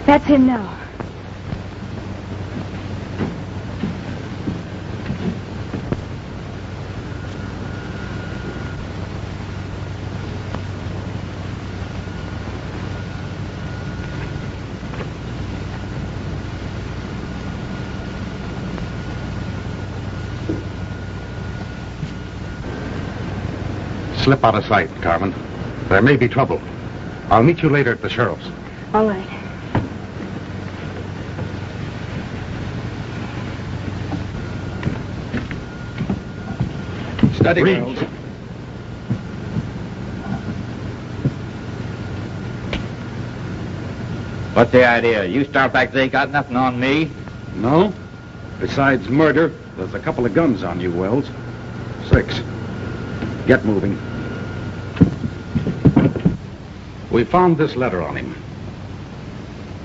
That's him now. Slip out of sight, Carmen. There may be trouble. I'll meet you later at the sheriff's. All right. Steady, Wells. What's the idea? You start back there, got nothing on me? No. Besides murder, there's a couple of guns on you, Wells. 6. Get moving. We found this letter on him.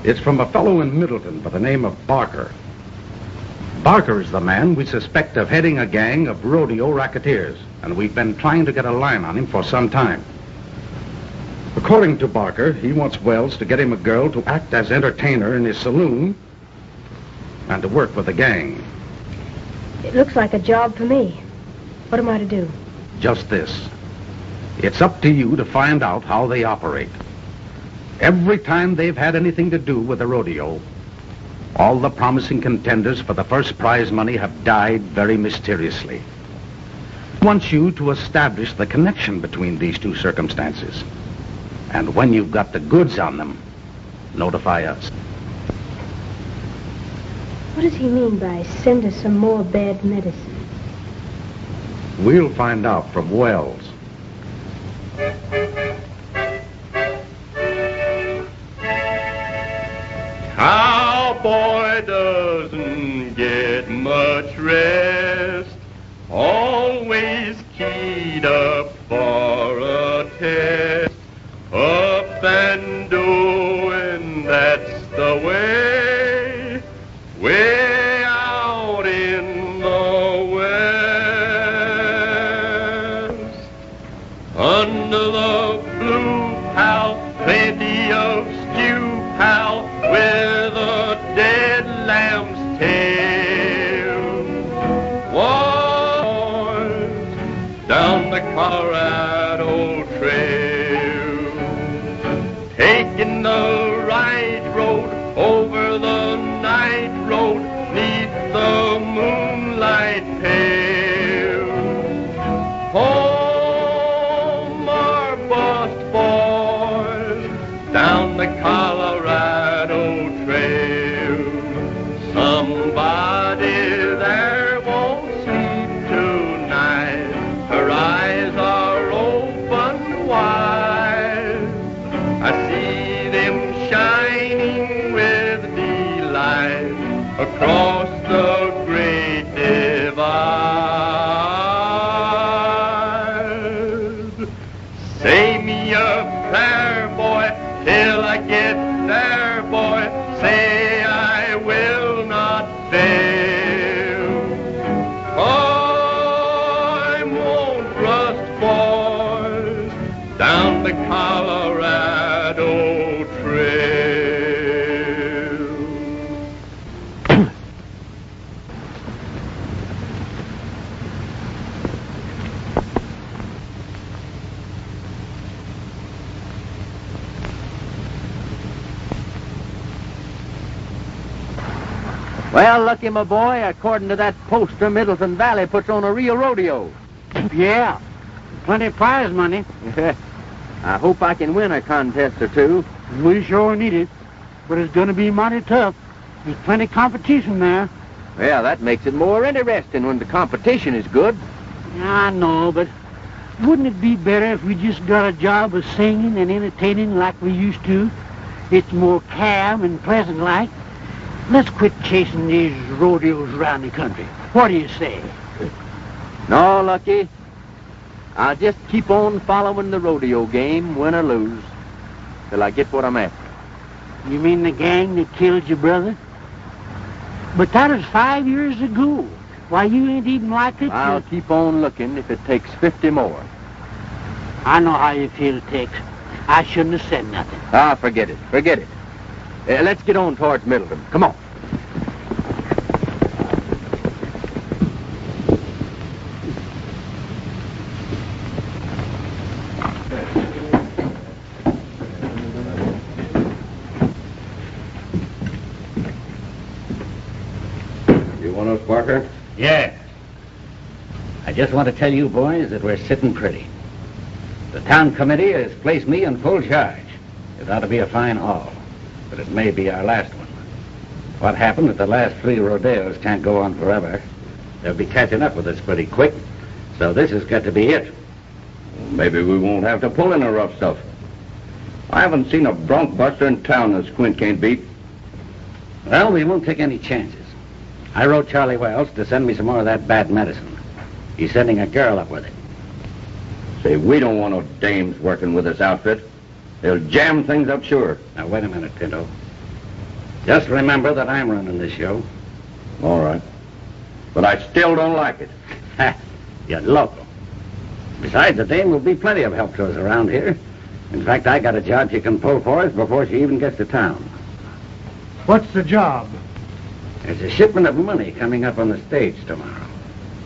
It's from a fellow in Middleton by the name of Barker. Barker is the man we suspect of heading a gang of rodeo racketeers, and we've been trying to get a line on him for some time. According to Barker, he wants Wells to get him a girl to act as entertainer in his saloon and to work with the gang. It looks like a job for me. What am I to do? Just this. It's up to you to find out how they operate. Every time they've had anything to do with the rodeo, all the promising contenders for the first prize money have died very mysteriously. I want you to establish the connection between these two circumstances. And when you've got the goods on them, notify us. What does he mean by send us some more bad medicine? We'll find out from Wells. Cowboy doesn't get much rest, always keyed up for a test, up and doing, that's the way, way out in the west. Under the blue, pal, plenty of stew, pal, with a dead lamb's tail. Boys, down the Colorado Trail, taking the right road over the night road, neath the moonlight pale. Home our bust boys, down the Colorado Trail. Somebody there won't sleep tonight. Her eyes are open wide. I see them shining with delight across the great divide. Say me a prayer, boy, till I get there, boy. Say I will not fail. Well, Lucky, my boy, according to that poster, Middleton Valley puts on a real rodeo. Yeah. Plenty of prize money. I hope I can win a contest or two. We sure need it. But it's going to be mighty tough. There's plenty of competition there. Well, that makes it more interesting when the competition is good. I know, but wouldn't it be better if we just got a job of singing and entertaining like we used to? It's more calm and pleasant like. Let's quit chasing these rodeos around the country. What do you say? No, Lucky. I'll just keep on following the rodeo game, win or lose, till I get what I'm after. You mean the gang that killed your brother? But that was 5 years ago. Why, you ain't even like it. I'll keep on looking if it takes 50 more. I know how you feel, Tex. I shouldn't have said nothing. Ah, forget it. Forget it. Let's get on towards Middleton. Come on. You want us, Barker? Yeah. I just want to tell you boys that we're sitting pretty. The town committee has placed me in full charge. It ought to be a fine haul, but it may be our last one. What happened at the last 3 rodeos can't go on forever. They'll be catching up with us pretty quick, so this has got to be it. Maybe we won't have to pull in the rough stuff. I haven't seen a bronc buster in town that Squint can't beat. Well, we won't take any chances. I wrote Charlie Wells to send me some more of that bad medicine. He's sending a girl up with it. Say, we don't want no dames working with this outfit. They'll jam things up sure. Now, wait a minute, Pinto. Just remember that I'm running this show. All right. But I still don't like it. Ha! You're local. Besides, the dame will be plenty of help to us around here. In fact, I got a job she can pull for us before she even gets to town. What's the job? There's a shipment of money coming up on the stage tomorrow.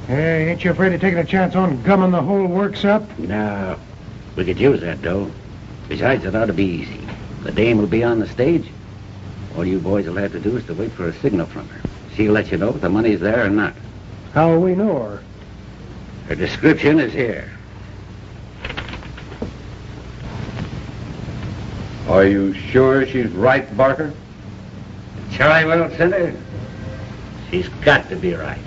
Hey, ain't you afraid of taking a chance on gumming the whole works up? No. We could use that dough. Besides, it ought to be easy. The dame will be on the stage. All you boys will have to do is to wait for a signal from her. She'll let you know if the money's there or not. How will we know her? Her description is here. Are you sure she's right, Barker? Charlie Wells sent her? She's got to be right.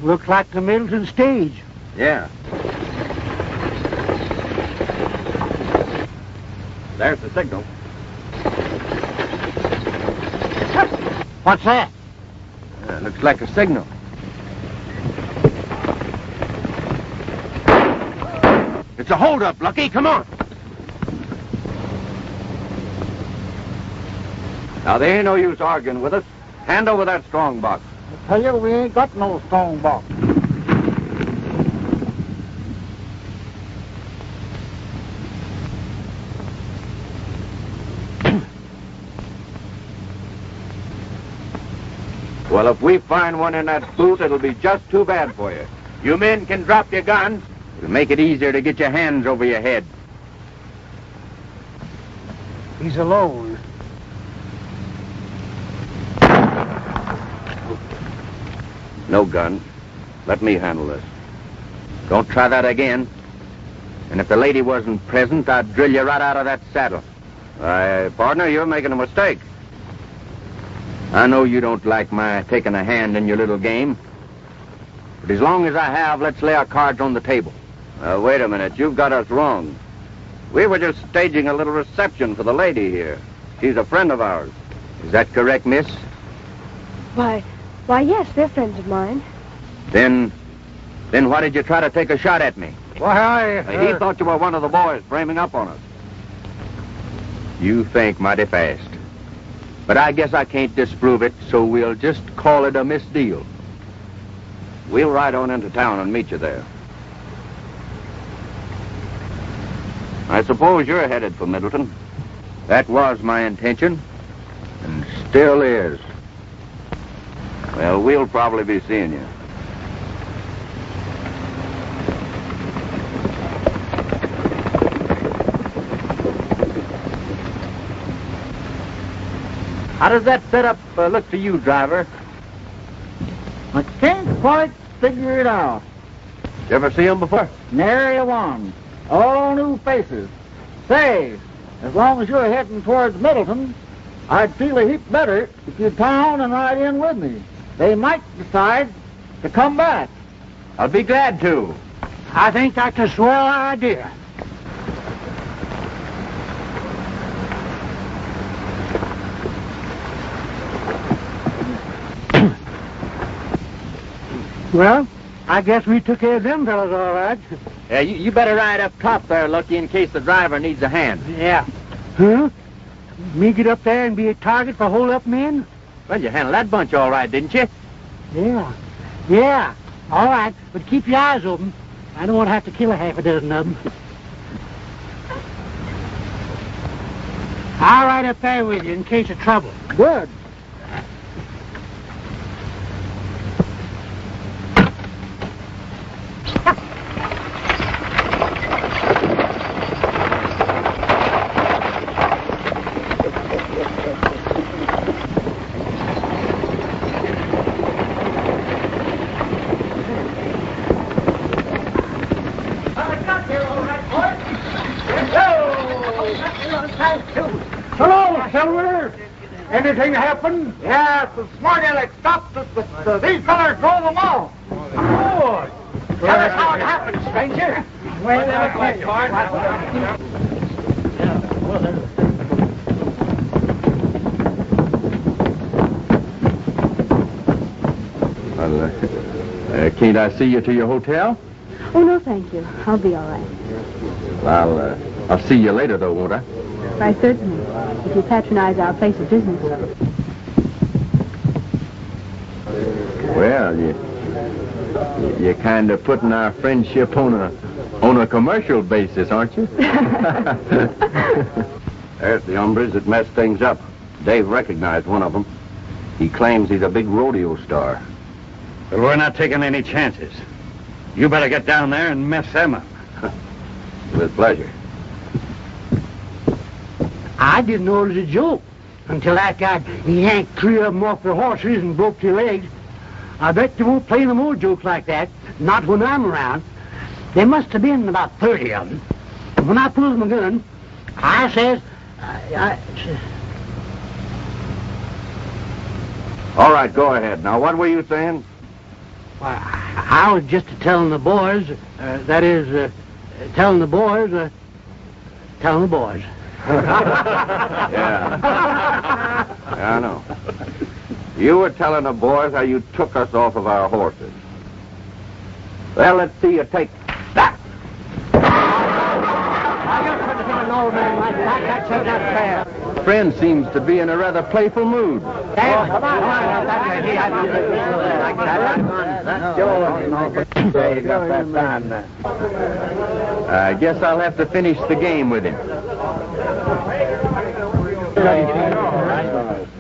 Looks like the Middleton stage. Yeah. There's the signal. What's that? Looks like a signal. It's a holdup, Lucky. Come on. Now, there ain't no use arguing with us. Hand over that strong box. I tell you, we ain't got no strong box. Well, if we find one in that boot, it'll be just too bad for you. You men can drop your guns. It'll make it easier to get your hands over your head. He's alone. No guns. Let me handle this. Don't try that again. And if the lady wasn't present, I'd drill you right out of that saddle. Partner, you're making a mistake. I know you don't like my taking a hand in your little game. But as long as I have, let's lay our cards on the table. Wait a minute. You've got us wrong. We were just staging a little reception for the lady here. She's a friend of ours. Is that correct, miss? Why, yes, they're friends of mine. Then why did you try to take a shot at me? Why, He thought you were one of the boys framing up on us. You think mighty fast. But I guess I can't disprove it, so we'll just call it a misdeal. We'll ride on into town and meet you there. I suppose you're headed for Middleton. That was my intention, and still is. Well, we'll probably be seeing you. How does that setup look to you, driver? I can't quite figure it out. You ever see him before? Nary a one. All new faces. Say, as long as you're heading towards Middleton, I'd feel a heap better if you'd turn and ride in with me. They might decide to come back. I'll be glad to. I think that's a swell idea. Well, I guess we took care of them fellas all right. Yeah, you better ride up top there, Lucky, in case the driver needs a hand. Yeah. Huh? Me get up there and be a target for hold-up men? Well, you handled that bunch all right, didn't you? Yeah. Yeah. All right, but keep your eyes open. I don't want to have to kill a half a dozen of them. I'll ride up there with you in case of trouble. Good. Hello, Silver. Anything happen? Yeah, the smart aleck stopped us, but these fellas drove them off. Good. Tell us how it happened, stranger. Well, can't I see you to your hotel? Oh, no, thank you. I'll be all right. Well, I'll see you later, though, won't I? Why, certainly. If you patronize our place of business. Well, you're kind of putting our friendship on a commercial basis, aren't you? There's the hombres that messed things up. Dave recognized one of them. He claims he's a big rodeo star. Well, we're not taking any chances. You better get down there and mess them up. With pleasure. I didn't know it was a joke until that guy yanked 3 of them off their horses and broke their legs. I bet they won't play no more jokes like that, not when I'm around. There must have been about 30 of them. And when I pulled my gun, I says, All right, go ahead. Now, what were you saying? Well, I was just telling the boys, telling the boys. Yeah. Yeah, I know. You were telling the boys how you took us off of our horses. Well, let's see you take that. Friend seems to be in a rather playful mood. I guess I'll have to finish the game with him.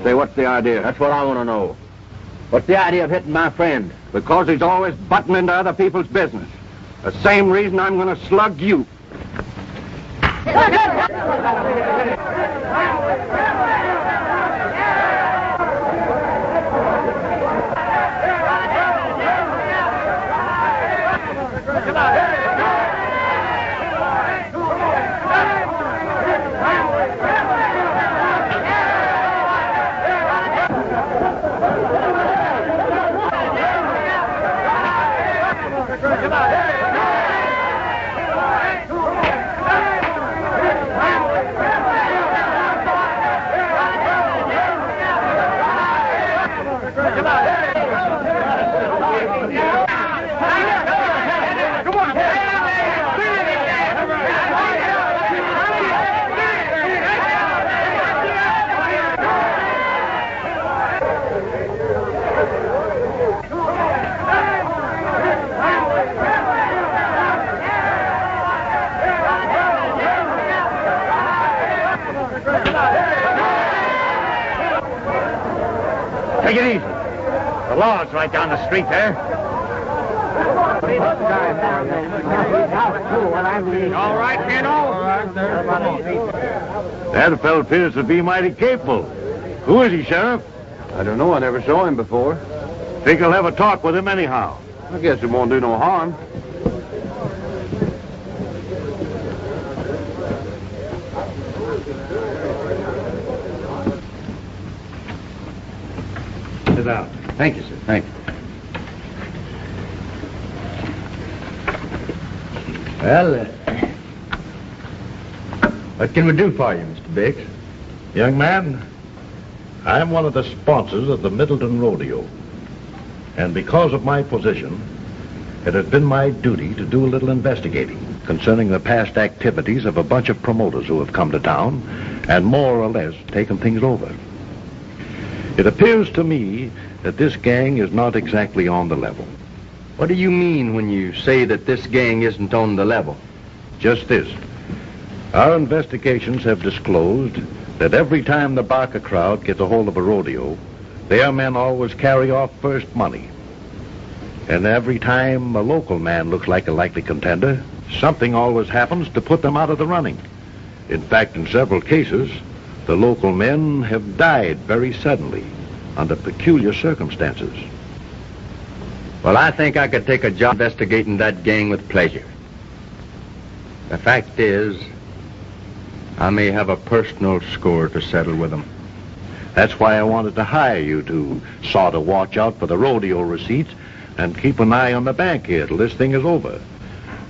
Say, what's the idea? That's what I want to know. What's the idea of hitting my friend? Because he's always butting into other people's business. The same reason I'm going to slug you. Take it easy. The law's right down the street there. All right, kiddo. That fellow appears to be mighty capable. Who is he, Sheriff? I don't know. I never saw him before. Think I'll have a talk with him anyhow. I guess it won't do no harm. Sit down. Thank you, sir. Thank you. Well, what can we do for you, Mr. Biggs? Young man, I'm one of the sponsors of the Middleton Rodeo. And because of my position, it has been my duty to do a little investigating concerning the past activities of a bunch of promoters who have come to town and more or less taken things over. It appears to me that this gang is not exactly on the level. What do you mean when you say that this gang isn't on the level? Just this. Our investigations have disclosed that every time the Barker crowd gets a hold of a rodeo, their men always carry off first money. And every time a local man looks like a likely contender, something always happens to put them out of the running. In fact, in several cases, the local men have died very suddenly under peculiar circumstances. Well, I think I could take a job investigating that gang with pleasure. The fact is, I may have a personal score to settle with them. That's why I wanted to hire you to sort of watch out for the rodeo receipts and keep an eye on the bank here till this thing is over.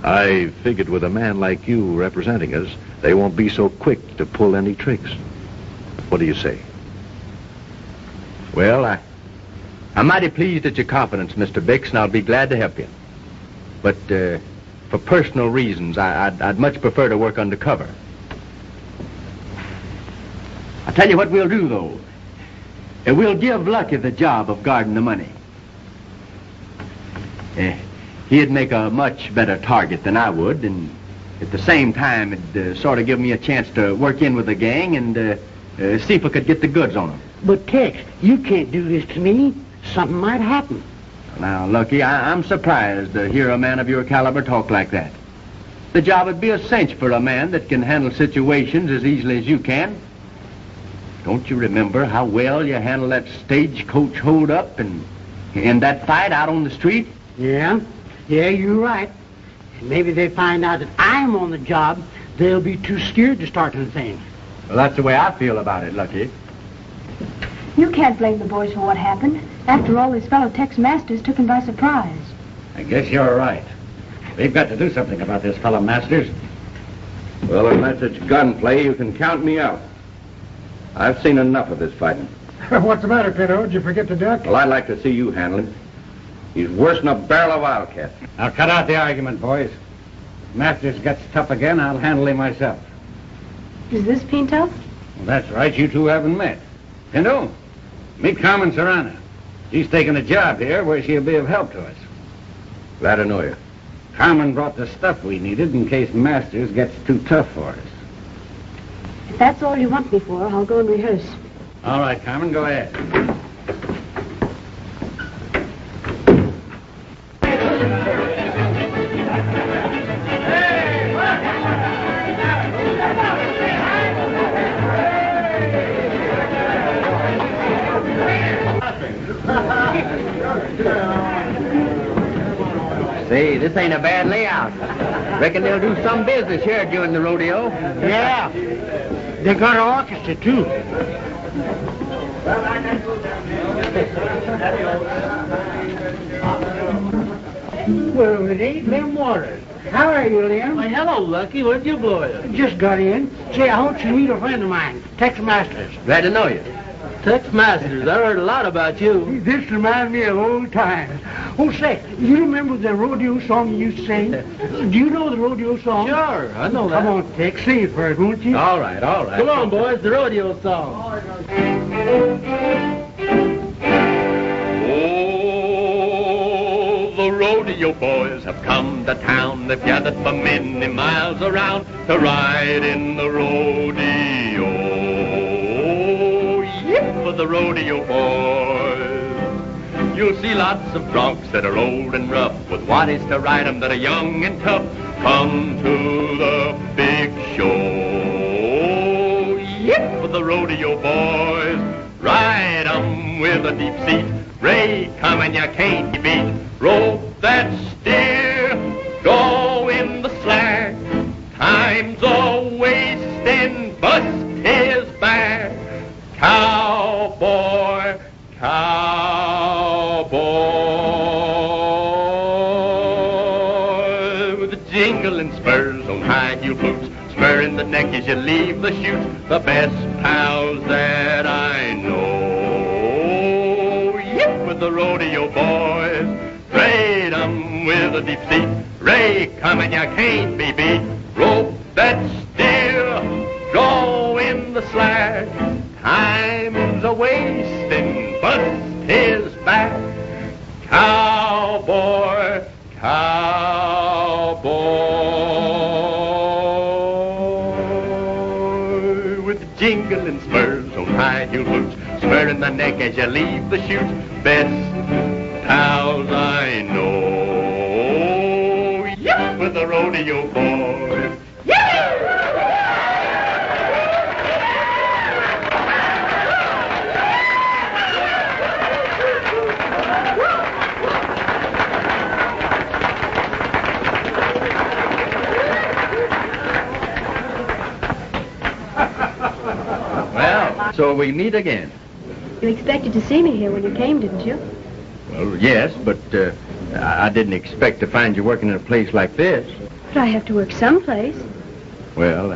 I figured with a man like you representing us, they won't be so quick to pull any tricks. What do you say? Well, I'm mighty pleased at your confidence, Mr. Bix, and I'll be glad to help you. But for personal reasons, I'd much prefer to work undercover. I'll tell you what we'll do, though. We'll give Lucky the job of guarding the money. He'd make a much better target than I would, and at the same time, it'd sort of give me a chance to work in with the gang and see if I could get the goods on them. But, Tex, you can't do this to me. Something might happen. Now, Lucky, I'm surprised to hear a man of your caliber talk like that. The job would be a cinch for a man that can handle situations as easily as you can. Don't you remember how well you handled that stagecoach hold-up and that fight out on the street? Yeah, you're right. And maybe they find out that I'm on the job, they'll be too scared to start the thing. Well, that's the way I feel about it, Lucky. You can't blame the boys for what happened. After all, this fellow Tex Masters took him by surprise. I guess you're right. We've got to do something about this fellow Masters. Well, unless it's gunplay, you can count me out. I've seen enough of this fighting. What's the matter, Pinto? Did you forget the duck? Well, I'd like to see you handle him. He's worse than a barrel of wildcat. Now, cut out the argument, boys. If Masters gets tough again, I'll handle him myself. Is this Pinto? Well, that's right. You two haven't met. Pinto, meet Carmen Serrano. She's taking a job here where she'll be of help to us. Glad to know you. Carmen brought the stuff we needed in case Masters gets too tough for us. If that's all you want me for, I'll go and rehearse. All right, Carmen, go ahead. Say, this ain't a bad layout. Reckon they'll do some business here during the rodeo. Yeah, they got an orchestra, too. Well, it ain't Lem Waters. How are you, Lem? Why, hello, Lucky. Where'd you blow it? Just got in. Say, I want you to meet a friend of mine, Tex Masters. Glad to know you. Tex Masters. I heard a lot about you. This reminds me of old times. Oh, say, you remember the rodeo song you used to sing? Do you know the rodeo song? Sure, I know that. Come on, Tex, sing it for us, won't you? All right, all right. Come on, boys, the rodeo song. Oh, the rodeo boys have come to town. They've gathered from many miles around to ride in the rodeo. Yip for the rodeo boys. You'll see lots of broncs that are old and rough, with waddies to ride 'em that are young and tough. Come to the big show. Yip for the rodeo boys. Ride 'em with a deep seat. Ray, come and you can't beat. Rope that steer, go in the slack. Time's a wasting, bust his back. Cowboy, cowboy, with the jingling spurs on high heel boots, spur in the neck as you leave the chute. The best pals that I know. Yip with the rodeo boys, trade 'em with a deep seat. Ray, come and you can't be beat. Rope that steer, go in the slack. Time's a wasting, bust his back. Cowboy, cowboy, with jingling spurs on high heel boots, spur in the neck as you leave the chute. Best pals I know. Yep, with the rodeo boys. Well, so we meet again. You expected to see me here when you came, didn't you? Well, yes, but I didn't expect to find you working in a place like this. But I have to work someplace. Well,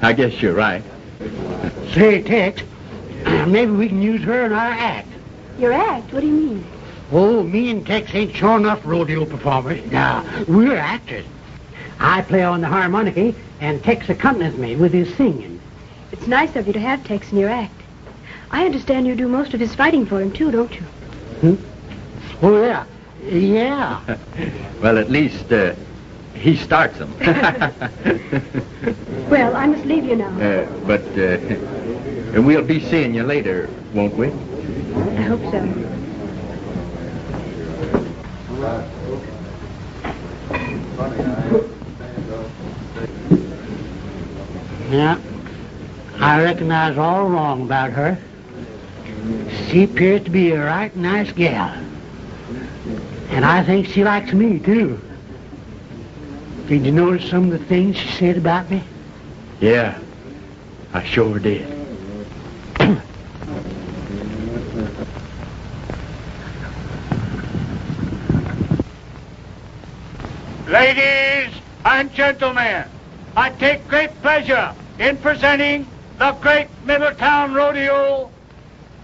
I guess you're right. Say, Tex, maybe we can use her in our act. Your act? What do you mean? Oh, me and Tex ain't sure enough rodeo performers. Now, we're actors. I play on the harmonica, and Tex accompanies me with his singing. It's nice of you to have Tex in your act. I understand you do most of his fighting for him, too, don't you? Oh, yeah. Yeah. Well, at least he starts them. Well, I must leave you now. But we'll be seeing you later, won't we? I hope so. Yeah. I reckon I was all wrong about her. She appears to be a right nice gal. And I think she likes me, too. Did you notice some of the things she said about me? Yeah, I sure did. Ladies and gentlemen, I take great pleasure in presenting the Great Middletown Rodeo.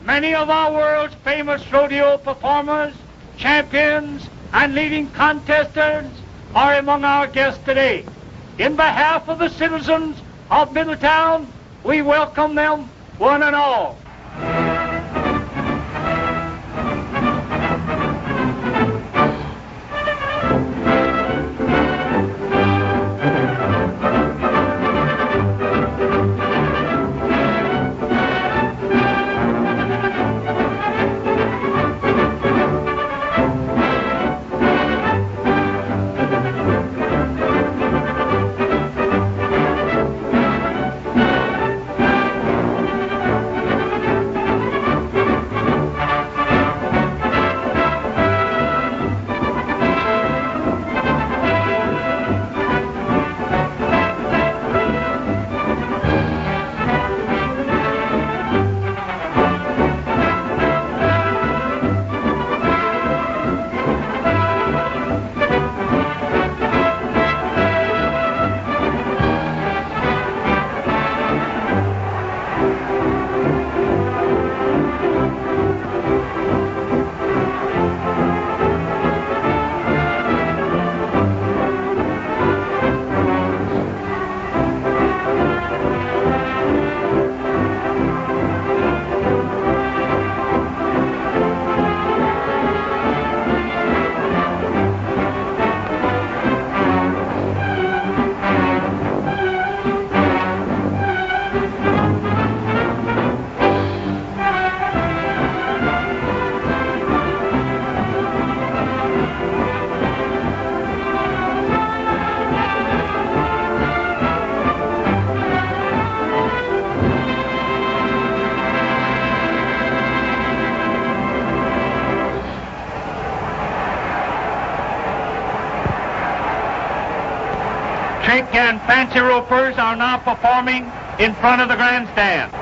Many of our world's famous rodeo performers, champions, and leading contestants are among our guests today. In behalf of the citizens of Middletown, we welcome them one and all. fancy ropers are now performing in front of the grandstand.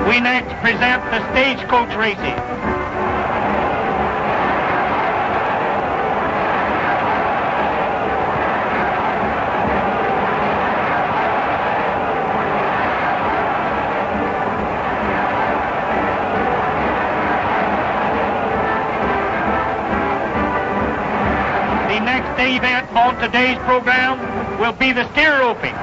We next present the stagecoach racing. The next event on today's program will be the steer roping.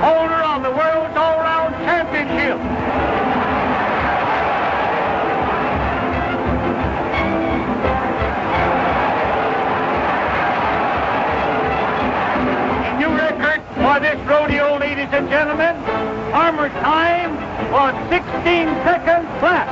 Holder of the world's all-round championship. A new record for this rodeo, ladies and gentlemen. Farmer's time was 16 seconds flat.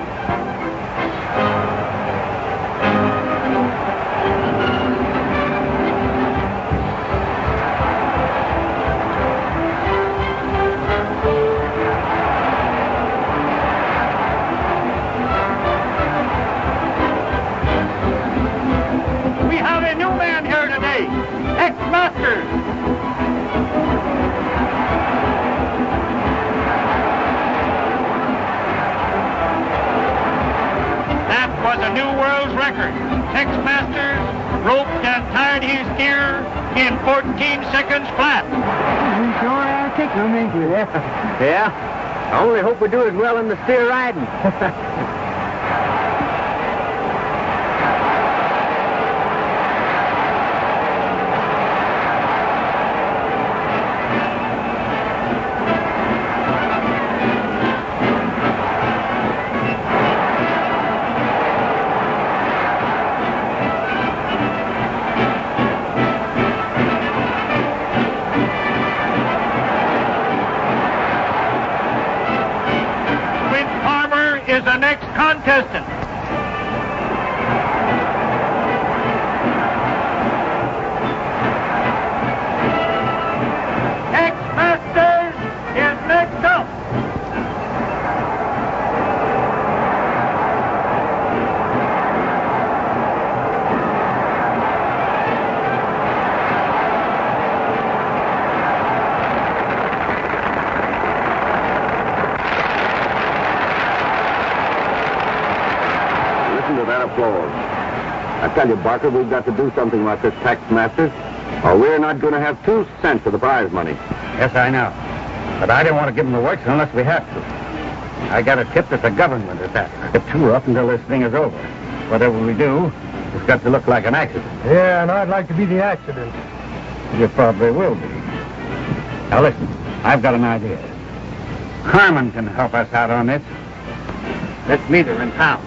Tex Masters. That was a new world's record. Tex Masters roped and tied his steer in 14 seconds flat. We sure are tickled, ain't we? Yeah. I only hope we do as well in the steer riding. Is the next contestant. Tex Masters is next up. That applause. I tell you, Barker, we've got to do something about this Tex Masters, or we're not going to have 2 cents of the prize money. Yes, I know. But I don't want to give them the works unless we have to. I got a tip that the government is after. If too rough until this thing is over. Whatever we do, it's got to look like an accident. Yeah, and I'd like to be the accident. You probably will be. Now listen, I've got an idea. Carmen can help us out on this. Let's meet her in town.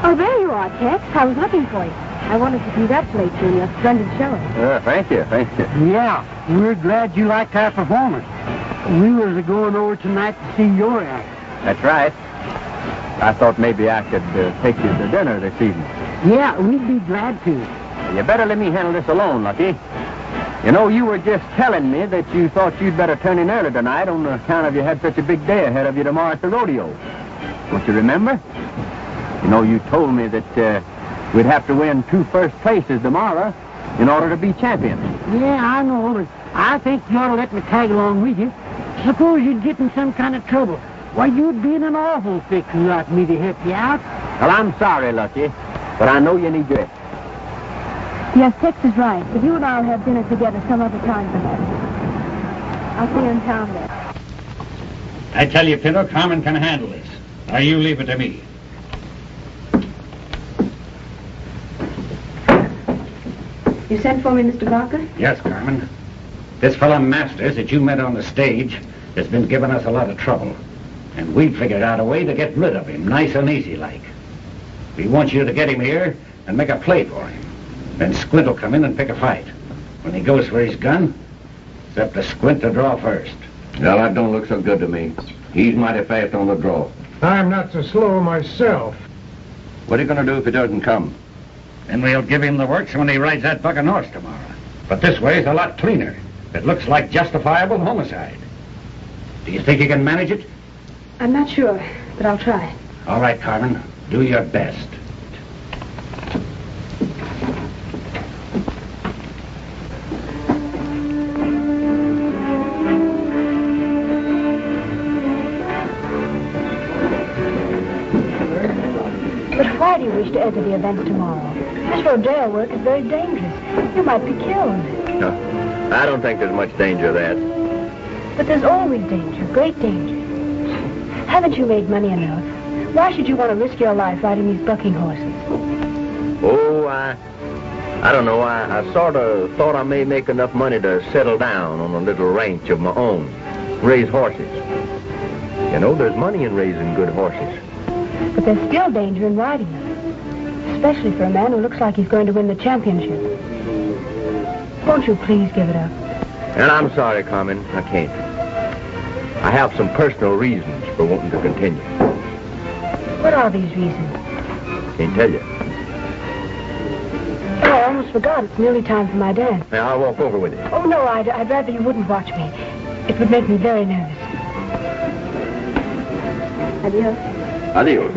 Oh, there you are, Tex. I was looking for you. I wanted to congratulate you on your splendid show. Thank you. Yeah, we're glad you liked our performance. We was going over tonight to see your act. That's right. I thought maybe I could take you to dinner this evening. Yeah, we'd be glad to. You better let me handle this alone, Lucky. You know, you were just telling me that you thought you'd better turn in early tonight on account of you had such a big day ahead of you tomorrow at the rodeo. Don't you remember? You know, you told me that we'd have to win 2 first places tomorrow in order to be champions. Yeah, I know, but I think you ought to let me tag along with you. Suppose you'd get in some kind of trouble. Why, you'd be in an awful fix without me to help you out. Well, I'm sorry, Lucky, but I know you need your... Yes, Tex is right, but you and I'll have dinner together some other time perhaps. I'll see you in town then. I tell you, Pinto, Carmen can handle this. Now you leave it to me. You sent for me, Mr. Barker? Yes, Carmen. This fellow Masters that you met on the stage has been giving us a lot of trouble. And we figured out a way to get rid of him, nice and easy like. We want you to get him here and make a play for him. Then Squint will come in and pick a fight. When he goes for his gun, it's up to Squint to draw first. Well, that don't look so good to me. He's mighty fast on the draw. I'm not so slow myself. What are you going to do if he doesn't come? Then we'll give him the works when he rides that bucking horse tomorrow. But this way is a lot cleaner. It looks like justifiable homicide. Do you think you can manage it? I'm not sure, but I'll try. All right, Carmen. Do your best. But why do you wish to enter the event tomorrow? This rodeo work is very dangerous. You might be killed. No, I don't think there's much danger of that. But there's always danger, great danger. Haven't you made money enough? Why should you want to risk your life riding these bucking horses? Oh, I don't know. I sort of thought I may make enough money to settle down on a little ranch of my own. Raise horses. You know, there's money in raising good horses. But there's still danger in riding them. Especially for a man who looks like he's going to win the championship. Won't you please give it up? And I'm sorry, Carmen. I can't. I have some personal reasons for wanting to continue. What are these reasons? Can't tell you. Oh, I almost forgot. It's nearly time for my dance. Now, I'll walk over with you. Oh, no, I'd rather you wouldn't watch me. It would make me very nervous. Adios. Adios.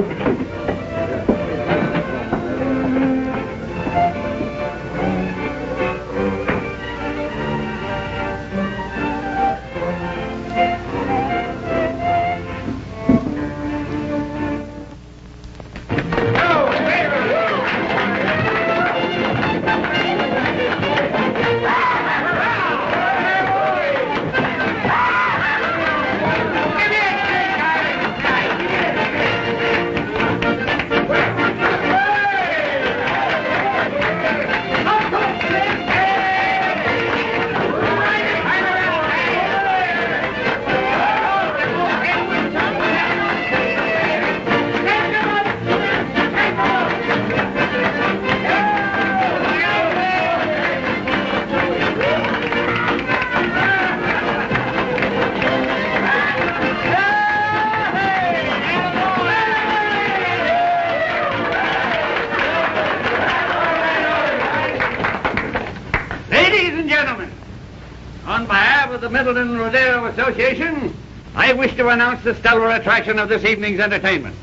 Middleton Rodeo Association, I wish to announce the stellar attraction of this evening's entertainment.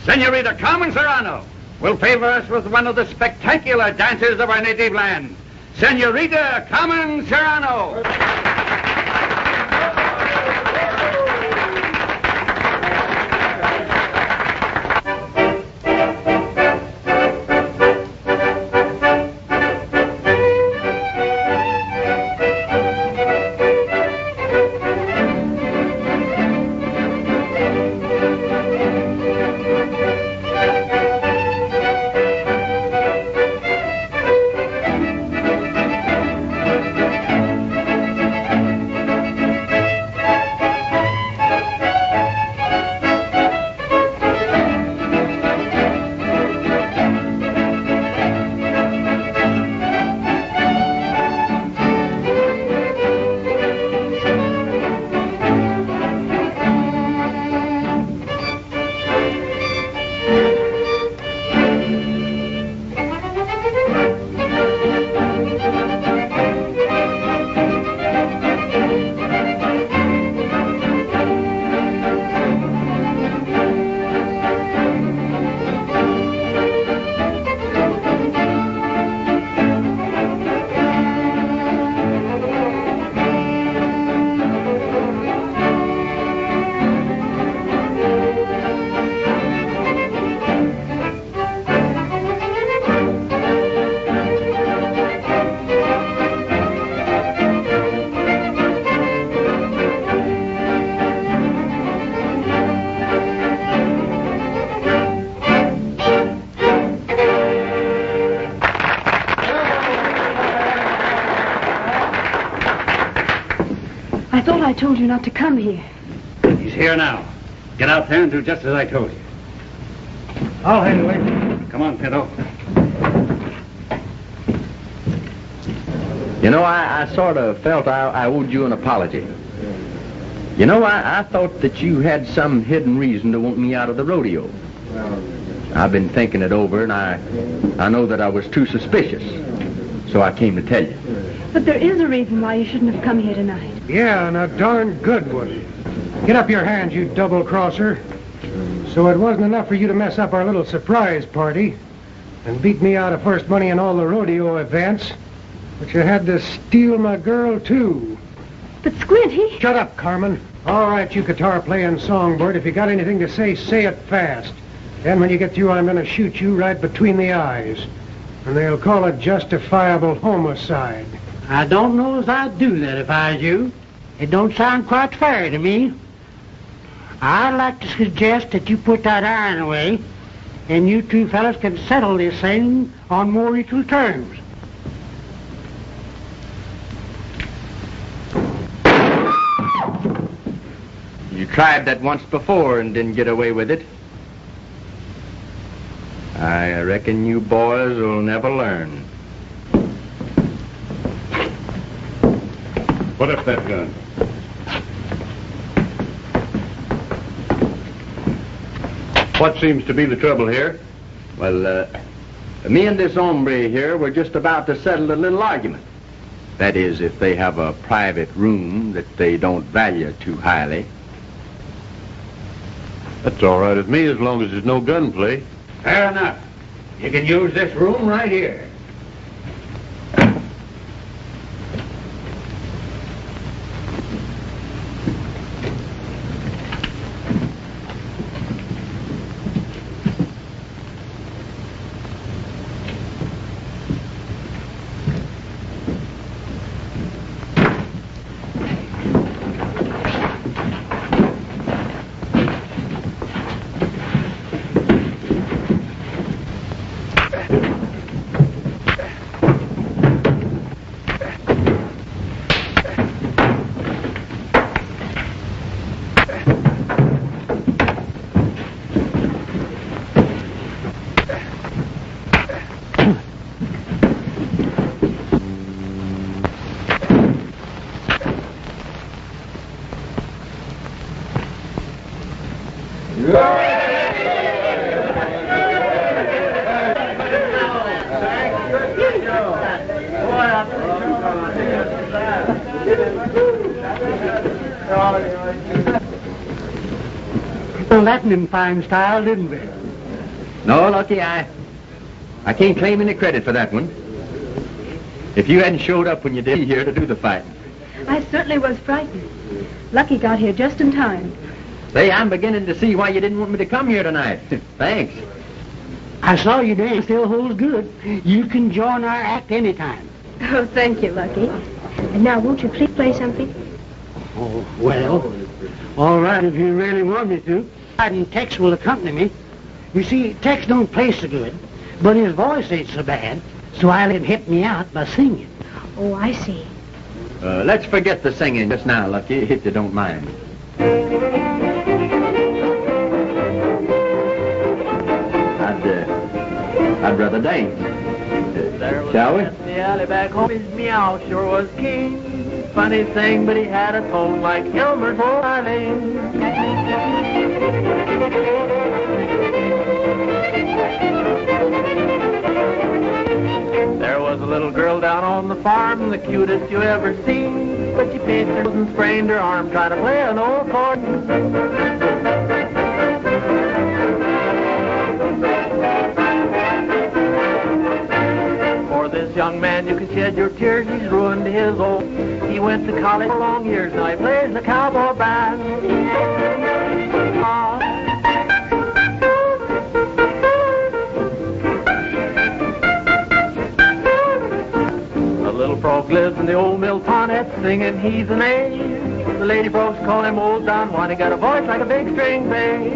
Senorita Carmen Serrano will favor us with one of the spectacular dances of our native land. Senorita Carmen Serrano. I thought I told you not to come here. He's here now. Get out there and do just as I told you. I'll handle it. Come on, Pinto. You know, I sort of felt I owed you an apology. You know, I thought that you had some hidden reason to want me out of the rodeo. I've been thinking it over, and I know that I was too suspicious. So I came to tell you. But there is a reason why you shouldn't have come here tonight. Yeah, and a darn good one. Get up your hands, you double-crosser. So it wasn't enough for you to mess up our little surprise party and beat me out of first money in all the rodeo events, but you had to steal my girl, too. But Squint, he... Shut up, Carmen. All right, you guitar-playing songbird. If you got anything to say it fast. Then when you get through, I'm going to shoot you right between the eyes. And they'll call it justifiable homicide. I don't know as I'd do that if I was you. It don't sound quite fair to me. I'd like to suggest that you put that iron away, and you two fellas can settle this thing on more equal terms. You tried that once before and didn't get away with it. I reckon you boys will never learn. Put up that gun. What seems to be the trouble here? Well, me and this hombre here were just about to settle a little argument. That is, if they have a private room that they don't value too highly. That's all right with me as long as there's no gunplay. Fair enough. You can use this room right here. Well, that in fine style, didn't we? No, Lucky, I can't claim any credit for that one. If you hadn't showed up when you did here to do the fighting. I certainly was frightened. Lucky got here just in time. Say, I'm beginning to see why you didn't want me to come here tonight. Thanks. I saw you dance still holds good. You can join our act anytime. Oh, thank you, Lucky. And now, won't you please play something? Oh, well, all right if you really want me to. And Tex will accompany me. You see, Tex don't play so good, but his voice ain't so bad, so I let him help me out by singing. Oh, I see. Let's forget the singing just now, Lucky, if you don't mind. I'd rather dance. Shall we? In the alley back home, his meow sure was king. Funny thing, but he had a tone like Elmer's Marlene. There was a little girl down on the farm, the cutest you ever seen. But she pinched her and sprained her arm trying to play an old accordion. This young man, you can shed your tears, he's ruined his old. He went to college for long years, now he plays in the cowboy band. A little frog lives in the old mill pond, singing he's an A. The lady folks call him Old Don Juan, he got a voice like a big string bass.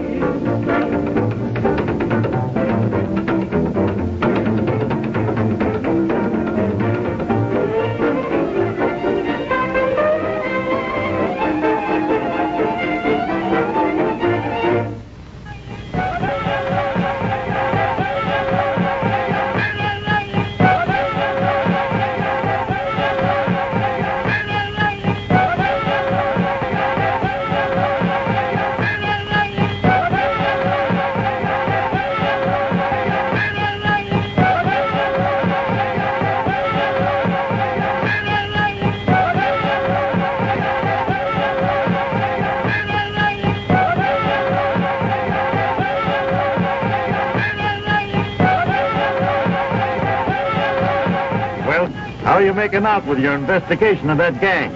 you making out with your investigation of that gang?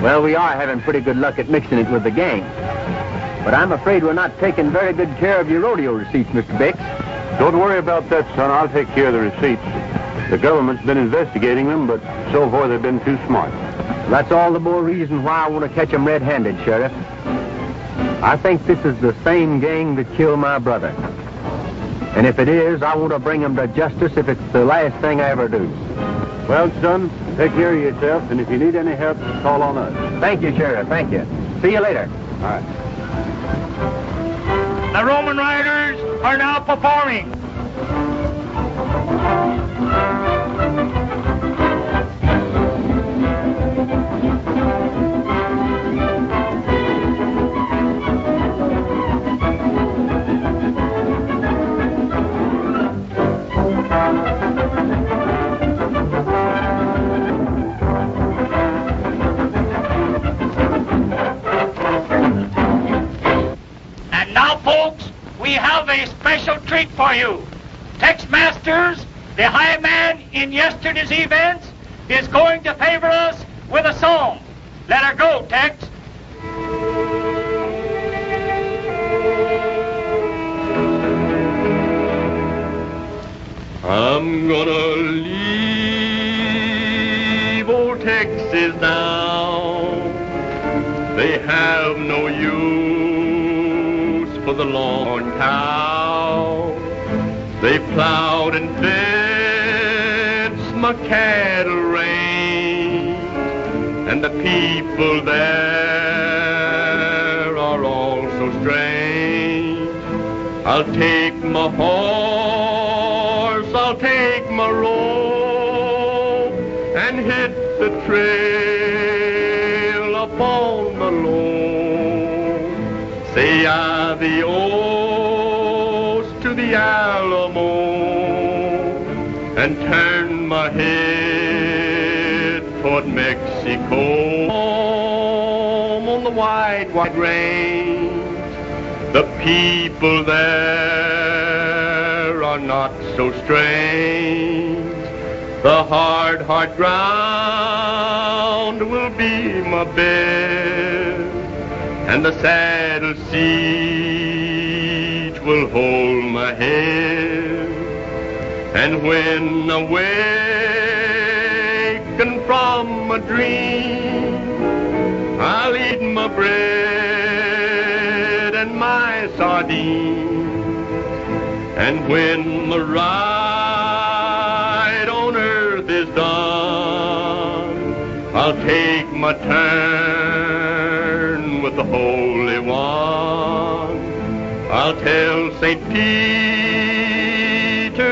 Well, we are having pretty good luck at mixing it with the gang. But I'm afraid we're not taking very good care of your rodeo receipts, Mr. Bix. Don't worry about that, son. I'll take care of the receipts. The government's been investigating them, but so far they've been too smart. That's all the more reason why I want to catch them red-handed, Sheriff. I think this is the same gang that killed my brother. And if it is, I want to bring them to justice if it's the last thing I ever do. Well, son, take care of yourself, and if you need any help, call on us. Thank you, Sheriff. Thank you. See you later. All right. The Roman riders are now performing. And now, folks, we have a special treat for you. Tex Masters, the high man in yesterday's events, is going to favor us with a song. Let her go, Tex. I'm gonna leave old Texas now. They have no use for the long cow. They plowed and fenced my cattle range, and the people there are all so strange. I'll take my horse, I'll take my rope, and hit the trail upon the loam. Say adios to the Alamo, and turn my head toward Mexico. Home on the wide, wide range, the people there are not so strange. The hard, hard ground will be my bed, and the saddle siege will hold my head. And when awakened from a dream, I'll eat my bread and my sardines. And when the ride on earth is done, I'll take my turn with the Holy One. I'll tell St. Peter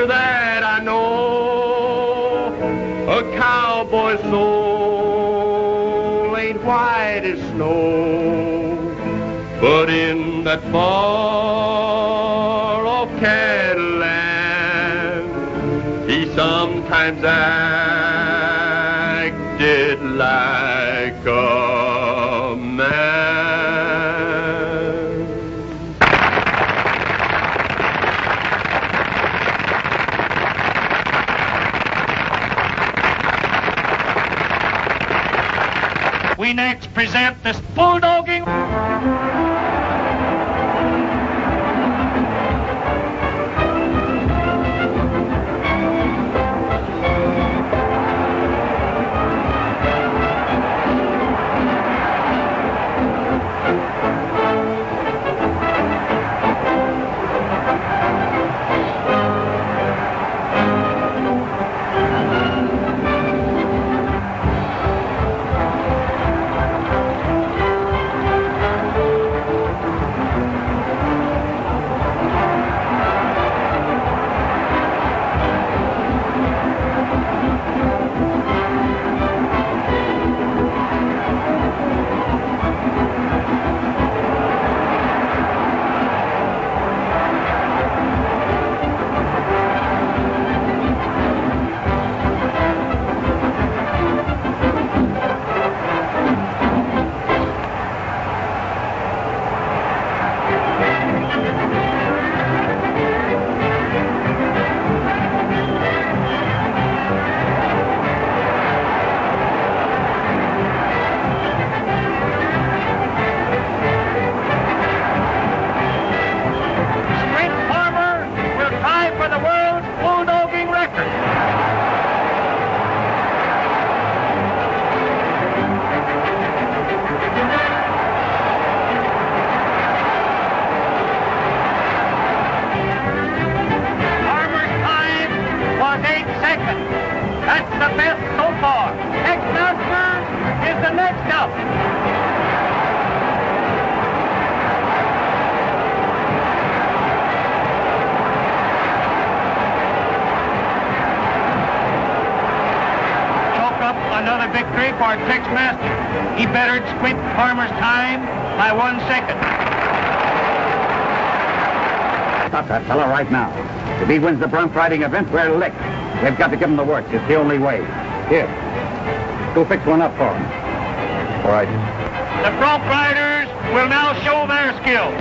that I know a cowboy's soul ain't white as snow, but in that far-off cattle land, he sometimes acted like a man. We next present this bulldogging. Another victory for Tex Master. He bettered Squint Farmer's time by 1 second. Stop that fella right now. If he wins the bronc riding event, we're licked. They've got to give him the works. It's the only way. Here, go fix one up for him. All right. The bronc riders will now show their skill.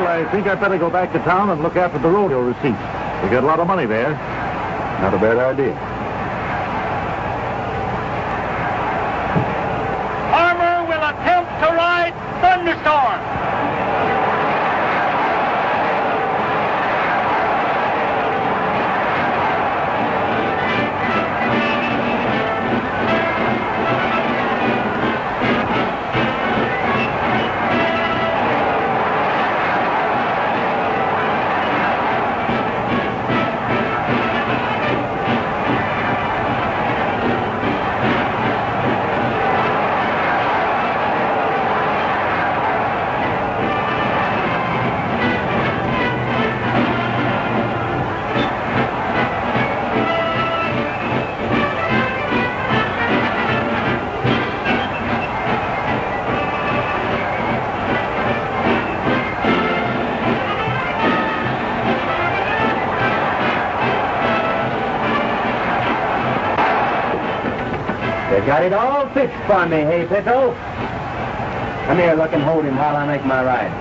I think I'd better go back to town and look after the rodeo receipts. We got a lot of money there. Not a bad idea. Farmer will attempt to ride Thunderstorm. They got it all fixed for me, hey, Pickle? Come here, look and hold him while I make my ride.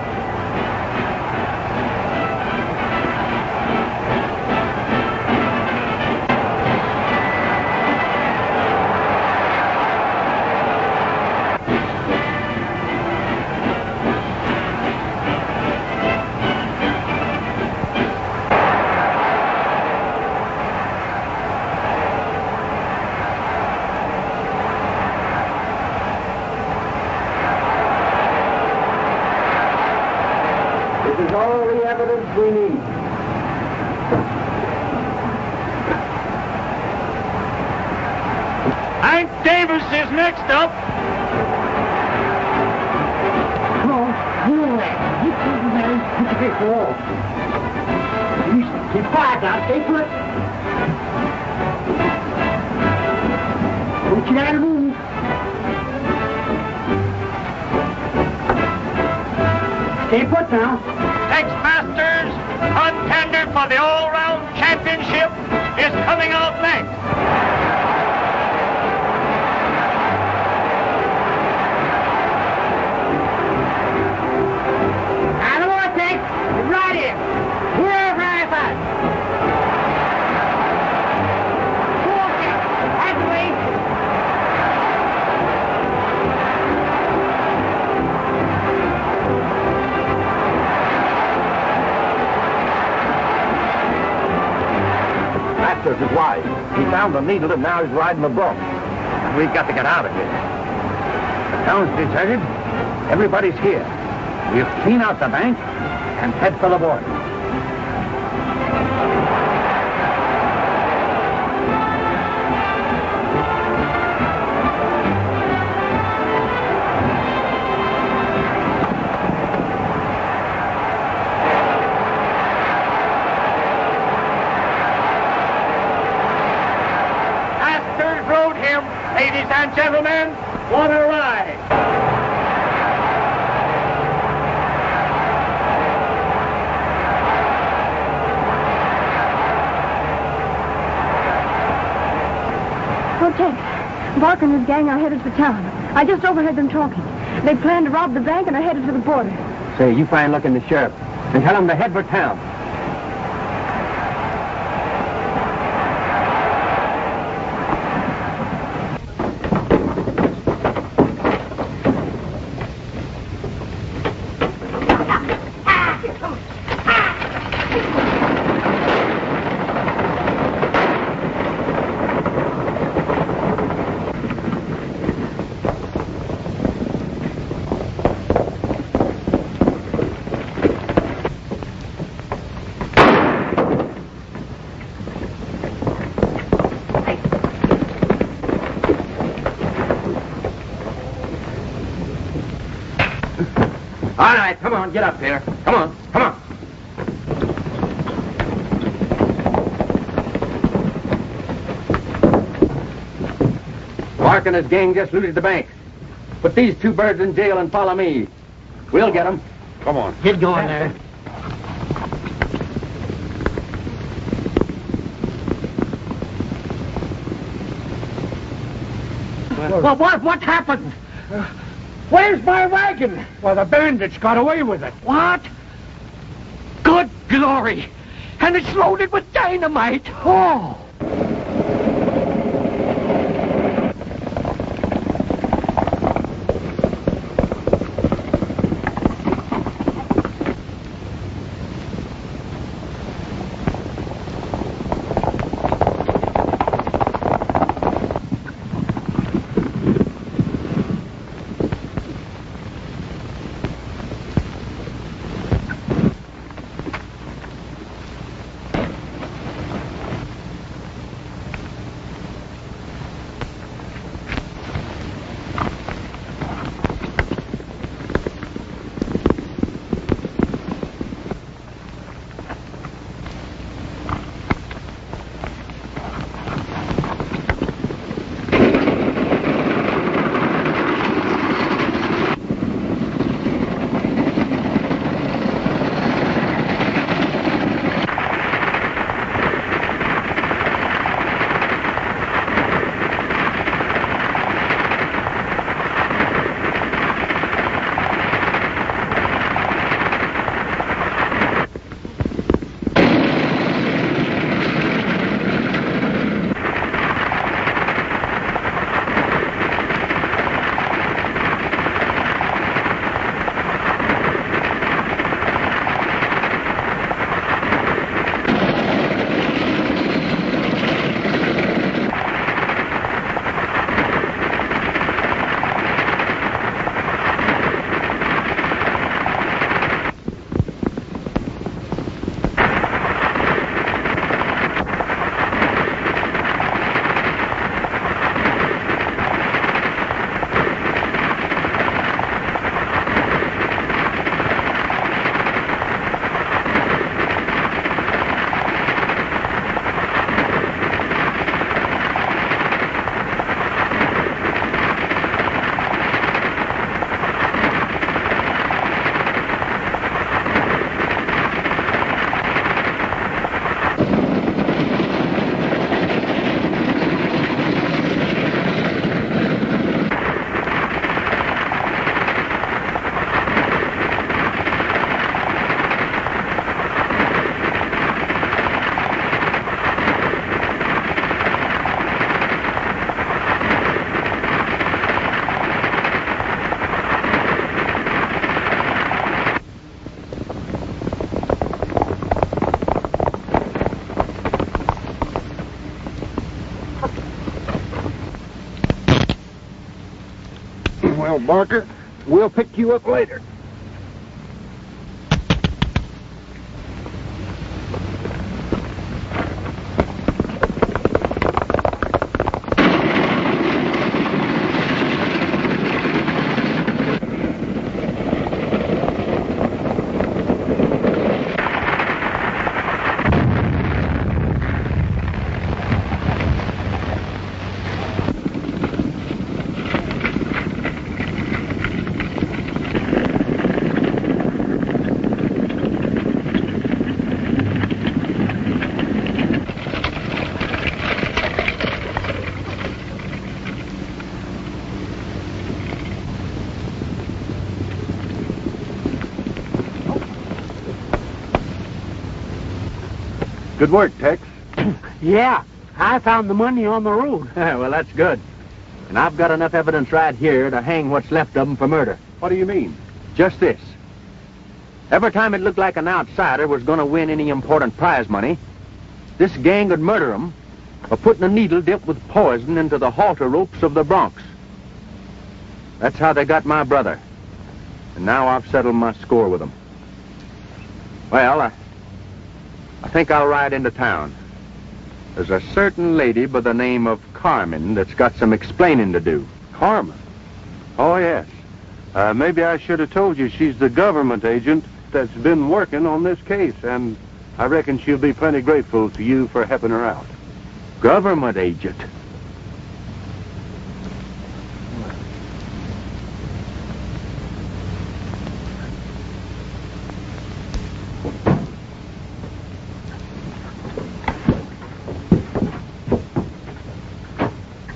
This is all the evidence we need. Hank Davis is next up. Come on, you in there. You keep the man. Put the paper off. You keep quiet now. Stay put. Don't you gotta move. Stay put now. Tex Masters, contender for the all-round championship, is coming out next. I don't want to take. Right here. We're right back. Okay. That's the way. Masters is wise. He found the needle and now he's riding the bronc. And we've got to get out of here. The town's deserted. Everybody's here. We'll clean out the bank and head for the border. him. Ladies and gentlemen, what a ride. Oh, Tex, Barker and his gang are headed for town. I just overheard them talking. They plan to rob the bank and are headed for the border. Say, you find looking the sheriff and tell him to head for town. All right, come on, get up here. Come on, come on. Mark and his gang just looted the bank. Put these two birds in jail and follow me. We'll get them. Come on. Get going there. Well, what happened? Where's my wagon? Well, the bandits got away with it. What? Good glory. And it's loaded with dynamite. Oh. Well, Barker, we'll pick you up later. Good work, Tex. Yeah, I found the money on the road. Well, that's good. And I've got enough evidence right here to hang what's left of them for murder. What do you mean? Just this. Every time it looked like an outsider was going to win any important prize money, this gang would murder him by putting a needle dipped with poison into the halter ropes of the broncs. That's how they got my brother. And now I've settled my score with them. Well, I think I'll ride into town. There's a certain lady by the name of Carmen that's got some explaining to do. Carmen? Oh, yes. Maybe I should have told you she's the government agent that's been working on this case, and I reckon she'll be plenty grateful to you for helping her out. Government agent?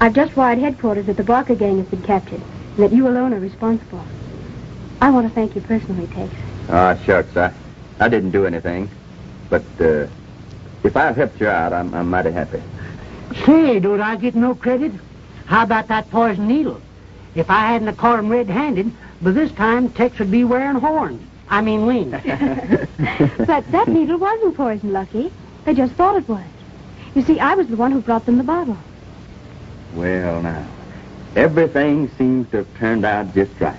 I've just wired headquarters that the Barker gang has been captured, and that you alone are responsible. I want to thank you personally, Tex. Ah, shucks, I didn't do anything. But, if I helped you out, I'm mighty happy. Say, don't I get no credit? How about that poison needle? If I hadn't caught him red-handed, by this time Tex would be wearing horns. I mean wings. But that needle wasn't poison, Lucky. They just thought it was. You see, I was the one who brought them the bottle. Well, now, everything seems to have turned out just right.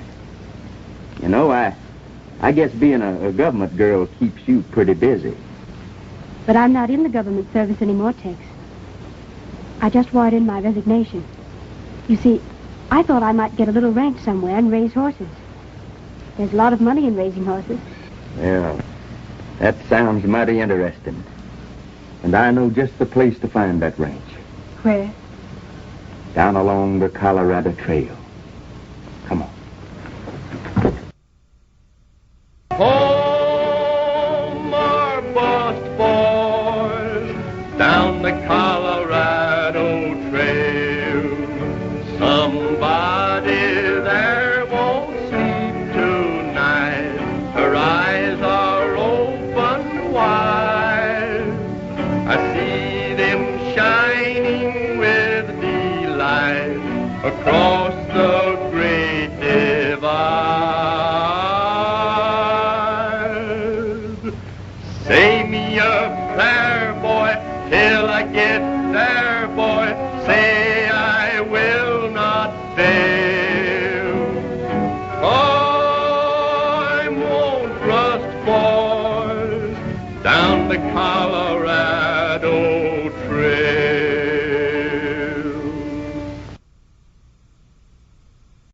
You know, I guess being a government girl keeps you pretty busy. But I'm not in the government service anymore, Tex. I just wired in my resignation. You see, I thought I might get a little ranch somewhere and raise horses. There's a lot of money in raising horses. Well, that sounds mighty interesting. And I know just the place to find that ranch. Where? Down along the Colorado Trail. Come on. Home our bust boys down the Colorado Trail. Somebody there won't sleep tonight. Her eyes are open wide. I see them shining with delight across the great divide. Say me a prayer, boy, till I get there, boy. Say I will not fail. I won't rust, boys, down the Colorado